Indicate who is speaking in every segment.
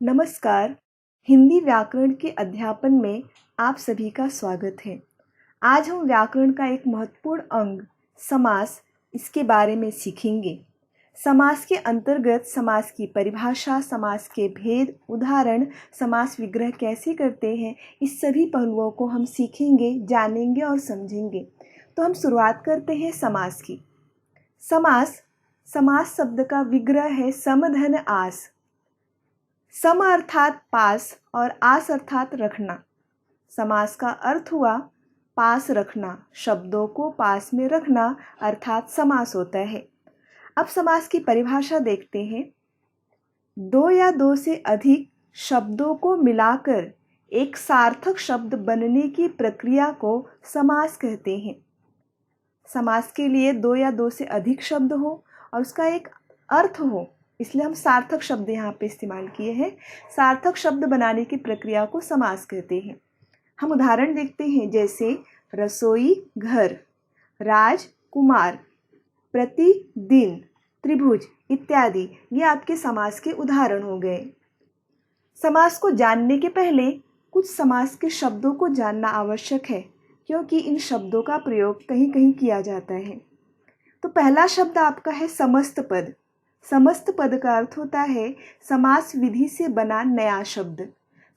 Speaker 1: नमस्कार। हिंदी व्याकरण के अध्यापन में आप सभी का स्वागत है। आज हम व्याकरण का एक महत्वपूर्ण अंग समास इसके बारे में सीखेंगे। समास के अंतर्गत समास की परिभाषा, समास के भेद, उदाहरण, समास विग्रह कैसे करते हैं, इस सभी पहलुओं को हम सीखेंगे, जानेंगे और समझेंगे। तो हम शुरुआत करते हैं समास की। समास शब्द का विग्रह है सम धन आस। सम अर्थात पास और आस अर्थात रखना। समास का अर्थ हुआ पास रखना, शब्दों को पास में रखना अर्थात समास होता है। अब समास की परिभाषा देखते हैं। दो या दो से अधिक शब्दों को मिलाकर एक सार्थक शब्द बनने की प्रक्रिया को समास कहते हैं। समास के लिए दो या दो से अधिक शब्द हो और उसका एक अर्थ हो, इसलिए हम सार्थक शब्द यहाँ पे इस्तेमाल किए हैं। सार्थक शब्द बनाने की प्रक्रिया को समास कहते हैं। हम उदाहरण देखते हैं, जैसे रसोई घर, राजकुमार, प्रतिदिन, त्रिभुज इत्यादि। ये आपके समास के उदाहरण हो गए। समास को जानने के पहले कुछ समास के शब्दों को जानना आवश्यक है, क्योंकि इन शब्दों का प्रयोग कहीं कहीं किया जाता है। तो पहला शब्द आपका है समस्त पद। समस्त पद का अर्थ होता है समास विधि से बना नया शब्द।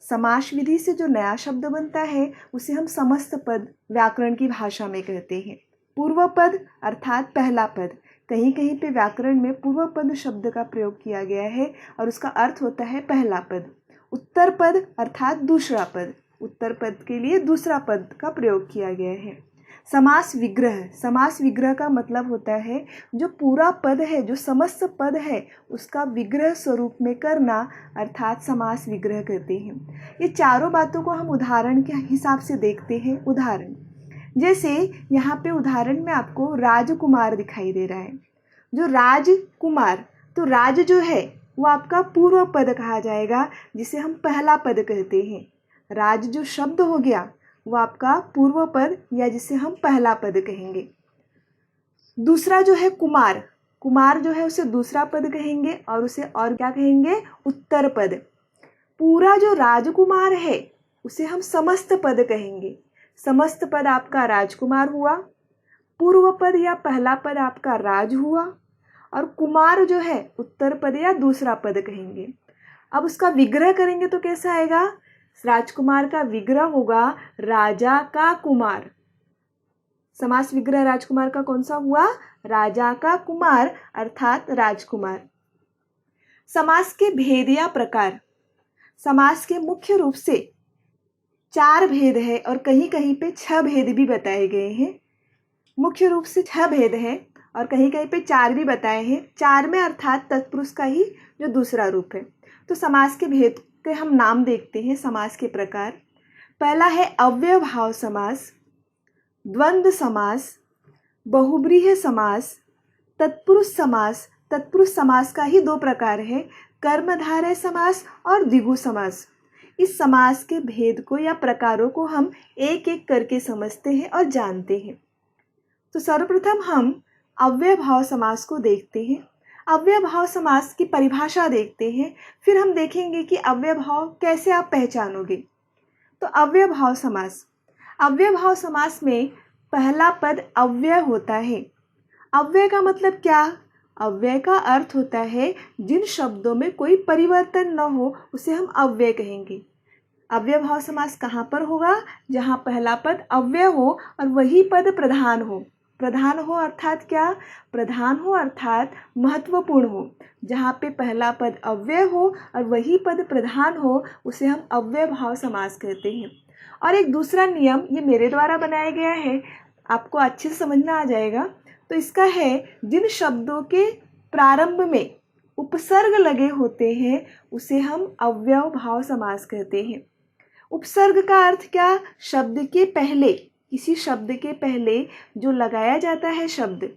Speaker 1: समास विधि से जो नया शब्द बनता है उसे हम समस्त पद व्याकरण की भाषा में कहते हैं। पूर्व पद अर्थात पहला पद। कहीं कहीं पे व्याकरण में पूर्व पद शब्द का प्रयोग किया गया है और उसका अर्थ होता है पहला पद। उत्तर पद अर्थात दूसरा पद। उत्तर पद के लिए दूसरा पद का प्रयोग किया गया है। समास विग्रह का मतलब होता है जो पूरा पद है, जो समस्त पद है, उसका विग्रह स्वरूप में करना अर्थात समास विग्रह कहते हैं। ये चारों बातों को हम उदाहरण के हिसाब से देखते हैं। उदाहरण, जैसे यहाँ पे उदाहरण में आपको राजकुमार दिखाई दे रहा है। जो राजकुमार, तो राज जो है वो आपका पूर्व पद कहा जाएगा, जिसे हम पहला पद कहते हैं। राज जो शब्द हो गया वो आपका पूर्व पद या जिसे हम पहला पद कहेंगे। दूसरा जो है कुमार, कुमार जो है उसे दूसरा पद कहेंगे और उसे और क्या कहेंगे, उत्तर पद। पूरा जो राजकुमार है उसे हम समस्त पद कहेंगे। समस्त पद आपका राजकुमार हुआ, पूर्व पद या पहला पद आपका राज हुआ और कुमार जो है उत्तर पद या दूसरा पद कहेंगे। अब उसका विग्रह करेंगे तो कैसा आएगा, राजकुमार का विग्रह होगा राजा का कुमार। समास विग्रह राजकुमार का कौन सा हुआ, राजा का कुमार अर्थात राजकुमार। समास के भेद या प्रकार। समास के मुख्य रूप से 4 भेद है और कहीं कहीं पे 6 भेद भी बताए गए हैं। मुख्य रूप से 6 भेद है और कहीं कहीं पे 4 भी बताए हैं। 4 में अर्थात तत्पुरुष का ही जो दूसरा रूप है। तो समास के भेद के हम नाम देखते हैं। समास के प्रकार, पहला है अव्ययभाव समास, द्वंद्व समास, बहुब्रीहि समास, तत्पुरुष समास। तत्पुरुष समास का ही 2 प्रकार है, कर्मधारय समास और द्विगु समास। इस समास के भेद को या प्रकारों को हम एक एक करके समझते हैं और जानते हैं। तो सर्वप्रथम हम अव्ययभाव समास को देखते हैं। अव्ययभाव समास की परिभाषा देखते हैं, फिर हम देखेंगे कि अव्ययभाव कैसे आप पहचानोगे। तो अव्ययभाव समास में पहला पद अव्यय होता है। अव्यय का मतलब क्या, अव्यय का अर्थ होता है जिन शब्दों में कोई परिवर्तन न हो उसे हम अव्यय कहेंगे। अव्ययभाव समास कहाँ पर होगा, जहाँ पहला पद अव्यय हो और वही पद प्रधान हो। प्रधान हो अर्थात क्या, प्रधान हो अर्थात महत्वपूर्ण हो। जहाँ पे पहला पद अव्यय हो और वही पद प्रधान हो उसे हम अव्ययभाव समास कहते हैं। और एक दूसरा नियम, ये मेरे द्वारा बनाया गया है, आपको अच्छे से समझना आ जाएगा। तो इसका है, जिन शब्दों के प्रारंभ में उपसर्ग लगे होते हैं उसे हम अव्ययभाव समास कहते हैं। उपसर्ग का अर्थ क्या, शब्द के पहले, किसी शब्द के पहले जो लगाया जाता है शब्द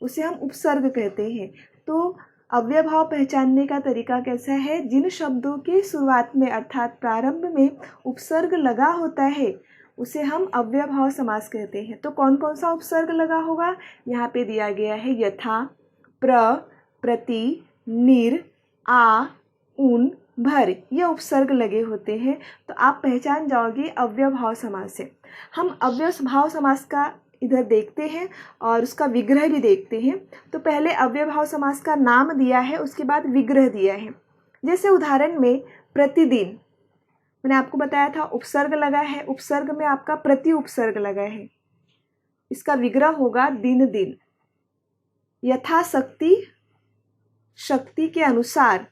Speaker 1: उसे हम उपसर्ग कहते हैं। तो अव्ययभाव पहचानने का तरीका कैसा है, जिन शब्दों के शुरुआत में अर्थात प्रारंभ में उपसर्ग लगा होता है उसे हम अव्ययभाव समास कहते हैं। तो कौन कौन सा उपसर्ग लगा होगा, यहाँ पे दिया गया है, यथा, प्र, प्रति, निर, आ, उन, भर ये उपसर्ग लगे होते हैं तो आप पहचान जाओगे अव्ययभाव समास से। हम अव्ययभाव समास का इधर देखते हैं और उसका विग्रह भी देखते हैं। तो पहले अव्ययभाव समास का नाम दिया है, उसके बाद विग्रह दिया है। जैसे उदाहरण में प्रतिदिन, मैंने आपको बताया था उपसर्ग लगा है, उपसर्ग में आपका प्रति उपसर्ग लगा है, इसका विग्रह होगा दिन दिन। यथाशक्ति, शक्ति के अनुसार,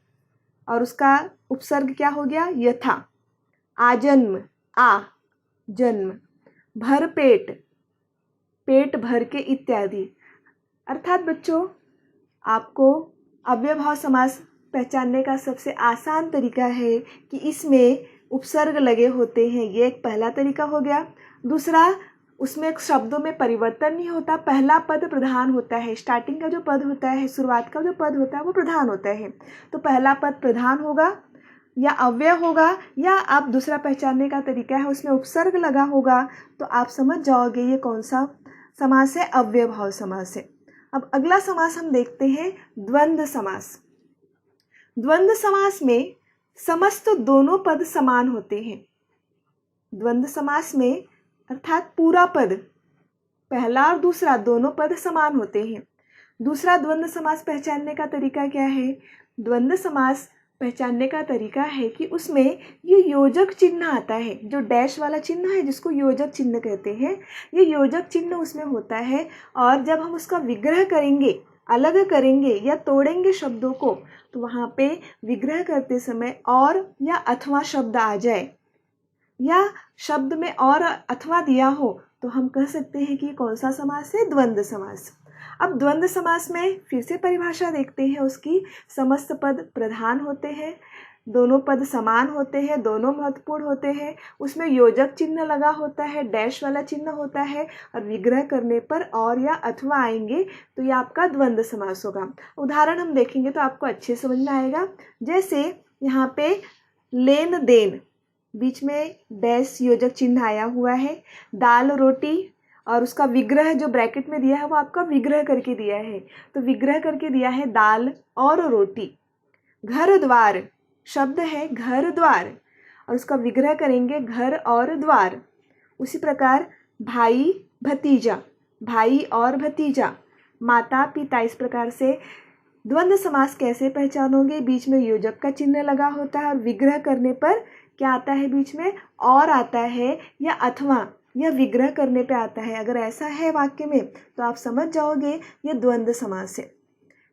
Speaker 1: और उसका उपसर्ग क्या हो गया यथा। आजन्म, आ जन्म। भरपेट, पेट भर के इत्यादि। अर्थात बच्चों, आपको अव्ययभाव समास पहचानने का सबसे आसान तरीका है कि इसमें उपसर्ग लगे होते हैं, ये एक पहला तरीका हो गया। दूसरा, उसमें शब्दों में परिवर्तन नहीं होता, पहला पद प्रधान होता है। स्टार्टिंग का जो पद होता है, शुरुआत का जो पद होता है वो प्रधान होता है। तो पहला पद प्रधान होगा या अव्यय होगा, या आप दूसरा पहचानने का तरीका है उसमें उपसर्ग लगा होगा, तो आप समझ जाओगे ये कौन सा समास है, अव्ययभाव समास है। अब अगला समास हम देखते हैं द्वंद्व समास। द्वंद्व समास में समस्त दोनों पद समान होते हैं। द्वंद्व समास में अर्थात पूरा पद, पहला और दूसरा दोनों पद समान होते हैं। दूसरा द्वंद्व समास पहचानने का तरीका क्या है? द्वंद्व समास पहचानने का तरीका है कि उसमें ये योजक चिन्ह आता है, जो डैश वाला चिन्ह है जिसको योजक चिन्ह कहते हैं, ये योजक चिन्ह उसमें होता है। और जब हम उसका विग्रह करेंगे, अलग करेंगे या तोड़ेंगे शब्दों को, तो वहाँ पे विग्रह करते समय और या अथवा शब्द आ जाए, या शब्द में और अथवा दिया हो, तो हम कह सकते हैं कि कौन सा समास है, द्वंद्व समास। अब द्वंद्व समास में फिर से परिभाषा देखते हैं उसकी। समस्त पद प्रधान होते हैं, दोनों पद समान होते हैं, दोनों महत्वपूर्ण होते हैं, उसमें योजक चिन्ह लगा होता है, डैश वाला चिन्ह होता है, और विग्रह करने पर और या अथवा आएंगे तो ये आपका द्वंद्व समास होगा। उदाहरण हम देखेंगे तो आपको अच्छे समझ में आएगा। जैसे यहाँ पे लेन देन, बीच में डैश योजक चिन्ह आया हुआ है। दाल रोटी, और उसका विग्रह जो ब्रैकेट में दिया है वो आपका विग्रह करके दिया है, तो विग्रह करके दिया है दाल और रोटी। घर द्वार, शब्द है घर द्वार, और उसका विग्रह करेंगे घर और द्वार। उसी प्रकार भाई भतीजा, भाई और भतीजा। माता पिता, इस प्रकार से द्वंद्व समास कैसे पहचानोगे? बीच में योजक का चिन्ह लगा होता है और विग्रह करने पर क्या आता है, बीच में और आता है, या अथवा या विग्रह करने पे आता है। अगर ऐसा है वाक्य में तो आप समझ जाओगे ये द्वंद्व समास है।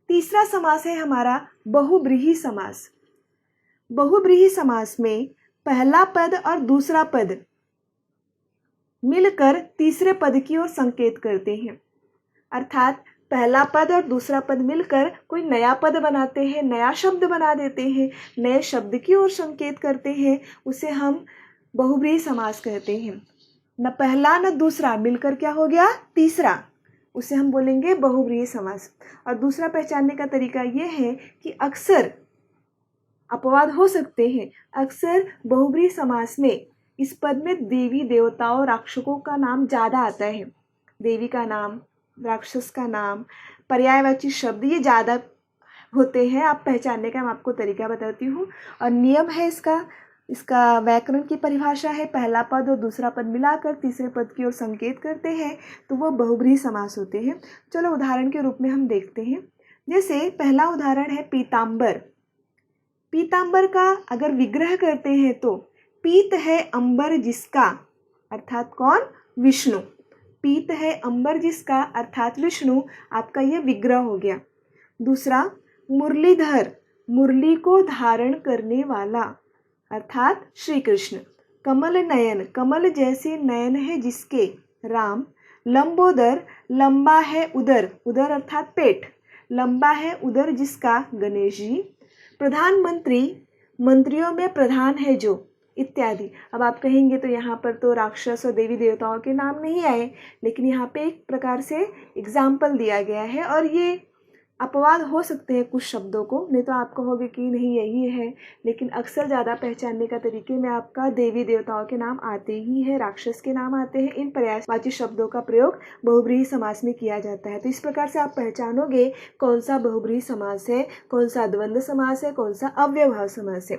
Speaker 1: तीसरा समास है हमारा बहुब्रीहि समास। बहुब्रीहि समास में पहला पद और दूसरा पद मिलकर तीसरे पद की ओर संकेत करते हैं। अर्थात पहला पद और दूसरा पद मिलकर कोई नया पद बनाते हैं, नया शब्द बना देते हैं, नए शब्द की ओर संकेत करते हैं, उसे हम बहुब्रीहि समास कहते हैं। न पहला न दूसरा मिलकर क्या हो गया, तीसरा, उसे हम बोलेंगे बहुब्रीहि समास। और दूसरा पहचानने का तरीका ये है कि अक्सर अपवाद हो सकते हैं, अक्सर बहुब्रीहि समास में इस पद में देवी देवताओं राक्षसों का नाम ज़्यादा आता है। देवी का नाम, राक्षस का नाम, पर्यायवाची शब्द ये ज़्यादा होते हैं। आप पहचानने का मैं आपको तरीका बताती हूँ। और नियम है इसका व्याकरण की परिभाषा है, पहला पद और दूसरा पद मिलाकर तीसरे पद की ओर संकेत करते हैं तो वो बहुब्रीहि समास होते हैं। चलो उदाहरण के रूप में हम देखते हैं। जैसे पहला उदाहरण है पीताम्बर। पीताम्बर का अगर विग्रह करते हैं तो पीत है अंबर जिसका, अर्थात कौन, विष्णु। पीत है अंबर जिसका अर्थात विष्णु, आपका ये विग्रह हो गया। दूसरा मुरलीधर, मुरली को धारण करने वाला, अर्थात श्री कृष्ण। कमल नयन, कमल जैसे नयन है जिसके, राम। लंबोदर, लंबा है उदर, उदर अर्थात पेट, लंबा है उदर जिसका, गणेश जी। प्रधानमंत्री, मंत्रियों में प्रधान है जो, इत्यादि। अब आप कहेंगे तो यहाँ पर तो राक्षस और देवी देवताओं के नाम नहीं आए, लेकिन यहाँ पे एक प्रकार से एग्जाम्पल दिया गया है, और ये अपवाद हो सकते हैं कुछ शब्दों को, नहीं तो आप कहोगे कि नहीं यही है, लेकिन अक्सर ज़्यादा पहचानने का तरीके में आपका देवी देवताओं के नाम आते ही हैं, राक्षस के नाम आते हैं। इन पर्यायवाची शब्दों का प्रयोग बहुब्रीहि समास में किया जाता है। तो इस प्रकार से आप पहचानोगे कौन सा बहुब्रीहि समास है, कौन सा द्वंद्व समास है, कौन सा अव्ययभाव समास है।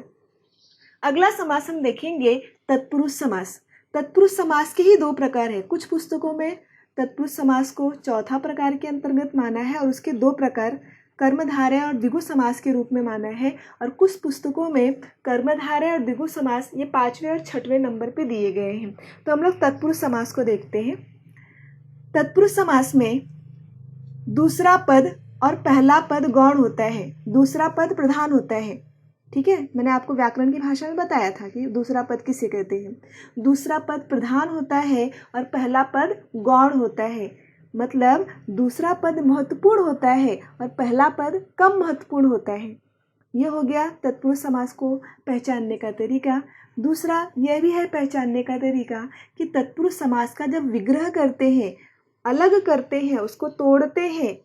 Speaker 1: अगला समास हम देखेंगे तत्पुरुष समास। तत्पुरुष समास के ही दो प्रकार है। कुछ पुस्तकों में तत्पुरुष समास को चौथा प्रकार के अंतर्गत माना है और उसके दो प्रकार कर्मधारय और द्विगु समास के रूप में माना है, और कुछ पुस्तकों में कर्मधारय और द्विगु समास ये 5वें और 6वें नंबर पे दिए गए हैं। तो हम लोग तत्पुरुष समास को देखते हैं। तत्पुरुष समास में दूसरा पद और पहला पद गौण होता है, दूसरा पद प्रधान होता है। ठीक है, मैंने आपको व्याकरण की भाषा में बताया था कि दूसरा पद किसे कहते हैं। दूसरा पद प्रधान होता है और पहला पद गौण होता है, मतलब दूसरा पद महत्वपूर्ण होता है और पहला पद कम महत्वपूर्ण होता है। यह हो गया तत्पुरुष समास को पहचानने का तरीका। दूसरा यह भी है पहचानने का तरीका कि तत्पुरुष समास का जब विग्रह करते हैं, अलग करते हैं, उसको तोड़ते हैं,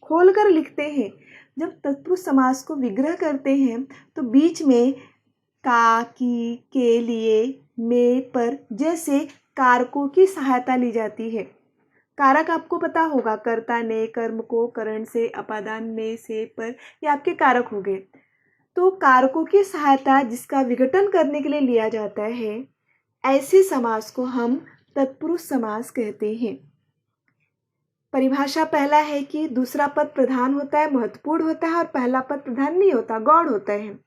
Speaker 1: खोलकर लिखते हैं, जब तत्पुरुष समास को विग्रह करते हैं तो बीच में का, की, के, लिए, में, पर जैसे कारकों की सहायता ली जाती है। कारक आपको पता होगा, कर्ता ने, कर्म को, करण से, अपादान में, से, पर, ये आपके कारक हो गए। तो कारकों की सहायता जिसका विघटन करने के लिए लिया जाता है, ऐसे समास को हम तत्पुरुष समास कहते हैं। परिभाषा पहला है कि दूसरा पद प्रधान होता है, महत्वपूर्ण होता है, और पहला पद प्रधान नहीं होता, गौण होता है।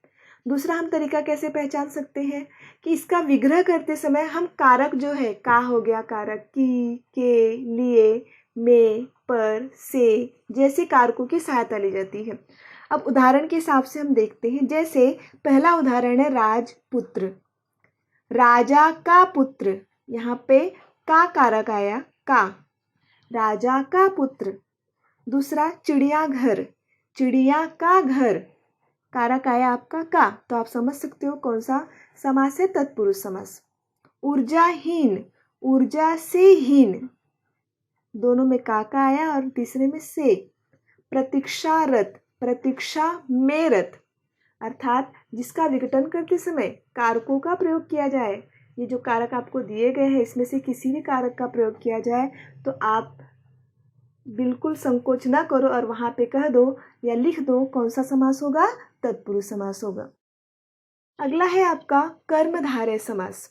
Speaker 1: दूसरा हम तरीका कैसे पहचान सकते हैं कि इसका विग्रह करते समय हम कारक जो है, का हो गया कारक, की, के, लिए, में, पर, से जैसे कारकों की सहायता ली जाती है। अब उदाहरण के हिसाब से हम देखते हैं। जैसे पहला उदाहरण है राजपुत्र, राजा का पुत्र, यहाँ पे का कारक आया, का, राजा का पुत्र। दूसरा चिड़ियाघर, चिड़िया का घर, कारक आया आपका का, तो आप समझ सकते हो कौन सा समास है, तत्पुरुष समास। ऊर्जाहीन, ऊर्जा से हीन, दोनों में का आया और तीसरे में से। प्रतीक्षारत, प्रतीक्षा में रत, अर्थात जिसका विघटन करते समय कारकों का प्रयोग किया जाए। ये जो कारक आपको दिए गए हैं इसमें से किसी भी कारक का प्रयोग किया जाए तो आप बिल्कुल संकोच ना करो और वहाँ पे कह दो या लिख दो कौन सा समास होगा, तत्पुरुष समास होगा। अगला है आपका कर्मधारय समास।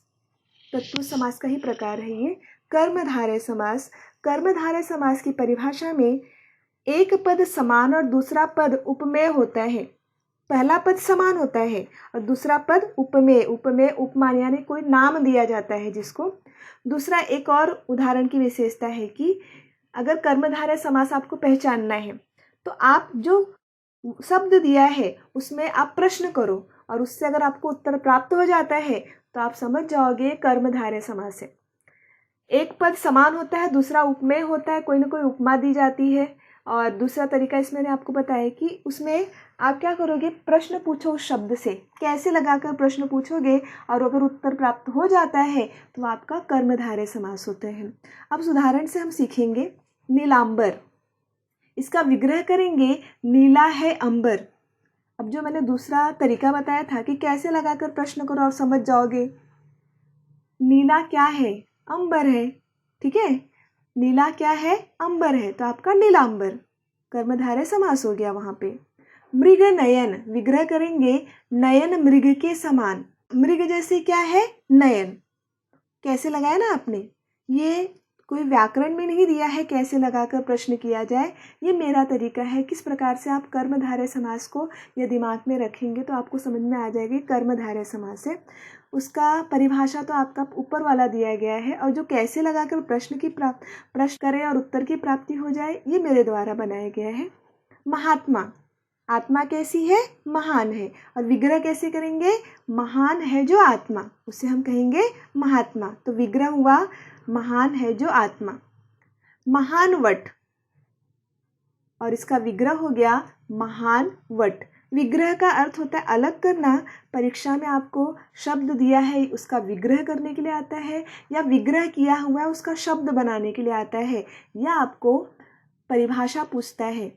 Speaker 1: तत्पुरुष समास का ही प्रकार है ये कर्मधारय समास। कर्मधारय समास की परिभाषा में एक पद समान और दूसरा पद उपमेय होता है। पहला पद समान होता है और दूसरा पद उपमेय, उपमेय उपमान यानी कोई नाम दिया जाता है जिसको। दूसरा एक और उदाहरण की विशेषता है कि अगर कर्मधारय समास आपको पहचानना है तो आप जो शब्द दिया है उसमें आप प्रश्न करो और उससे अगर आपको उत्तर प्राप्त हो जाता है तो आप समझ जाओगे कर्मधारय समास है। एक पद समान होता है, दूसरा उपमेय होता है, कोई ना कोई उपमा दी जाती है। और दूसरा तरीका इसमें मैंने आपको बताया कि उसमें आप क्या करोगे, प्रश्न पूछो उस शब्द से, कैसे लगाकर प्रश्न पूछोगे और अगर उत्तर प्राप्त हो जाता है तो आपका कर्मधारय समास होते हैं। अब इस उदाहरण से हम सीखेंगे नीलांबर, इसका विग्रह करेंगे नीला है अंबर। अब जो मैंने दूसरा तरीका बताया था कि कैसे लगाकर प्रश्न करो और समझ जाओगे, नीला क्या है, अंबर है, ठीक है, नीला क्या है, अंबर है, तो आपका नीलांबर कर्मधारय समास हो गया वहाँ पे। मृग नयन, विग्रह करेंगे नयन मृग के समान, मृग जैसे क्या है, नयन। कैसे लगाया ना आपने, ये कोई व्याकरण में नहीं दिया है कैसे लगाकर प्रश्न किया जाए, ये मेरा तरीका है। किस प्रकार से आप कर्मधारय समास को ये दिमाग में रखेंगे तो आपको समझ में आ जाएगी कर्मधारय समास है। उसका परिभाषा तो आपका ऊपर वाला दिया गया है और जो कैसे लगाकर प्रश्न करें और उत्तर की प्राप्ति हो जाए ये मेरे द्वारा बनाया गया है। महात्मा, आत्मा कैसी है, महान है, और विग्रह कैसे करेंगे, महान है जो आत्मा, उसे हम कहेंगे महात्मा। तो विग्रह हुआ महान है जो आत्मा। महान वट, और इसका विग्रह हो गया महान वट। विग्रह का अर्थ होता है अलग करना। परीक्षा में आपको शब्द दिया है उसका विग्रह करने के लिए आता है या विग्रह किया हुआ है उसका शब्द बनाने के लिए आता है, या आपको परिभाषा पूछता है।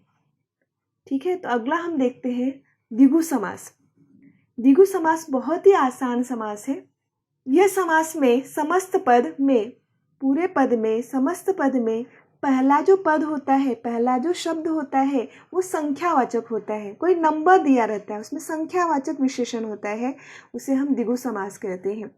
Speaker 1: ठीक है, तो अगला हम देखते हैं द्विगु समास। द्विगु समास बहुत ही आसान समास है। यह समास में समस्त पद में, पूरे पद में, समस्त पद में पहला जो पद होता है, पहला जो शब्द होता है वो संख्यावाचक होता है, कोई नंबर दिया रहता है, उसमें संख्यावाचक विशेषण होता है, उसे हम द्विगु समास कहते हैं।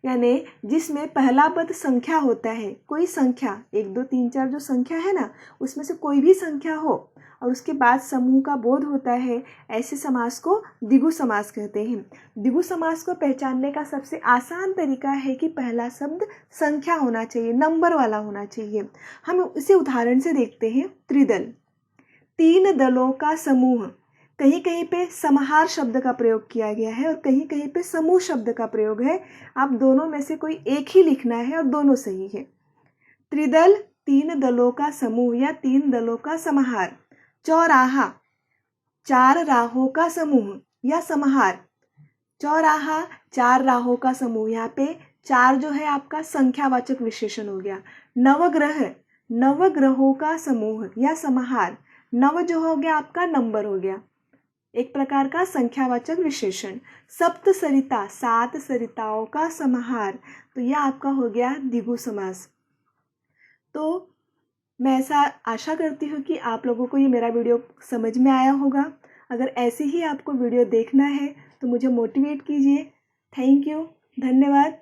Speaker 1: यानी जिसमें पहला पद संख्या होता है, कोई संख्या 1 2 3 4 जो संख्या है ना, उसमें से कोई भी संख्या हो और उसके बाद समूह का बोध होता है, ऐसे समास को द्विगु समास कहते हैं। द्विगु समास को पहचानने का सबसे आसान तरीका है कि पहला शब्द संख्या होना चाहिए, नंबर वाला होना चाहिए। हम इसे उदाहरण से देखते हैं। त्रिदल, 3 दलों का समूह। कहीं कहीं पे समाहार शब्द का प्रयोग किया गया है और कहीं कहीं पे समूह शब्द का प्रयोग है। आप दोनों में से कोई एक ही लिखना है और दोनों सही है। त्रिदल 3 दलों का समूह या 3 दलों का समाहार। चौराहा 4 राहों का समूह या समाहार। चौराहा 4 राहों का समूह, यहाँ पे 4 जो है आपका संख्यावाचक विशेषण हो गया। नवग्रह, नवग्रहों का समूह या समाहार। नव जो हो गया आपका नंबर हो गया, एक प्रकार का संख्यावाचक विशेषण। सप्त सरिता, 7 सरिताओं का समाहार, तो यह आपका हो गया द्विगु समास। तो मैं ऐसा आशा करती हूँ कि आप लोगों को ये मेरा वीडियो समझ में आया होगा। अगर ऐसे ही आपको वीडियो देखना है तो मुझे मोटिवेट कीजिए। थैंक यू, धन्यवाद।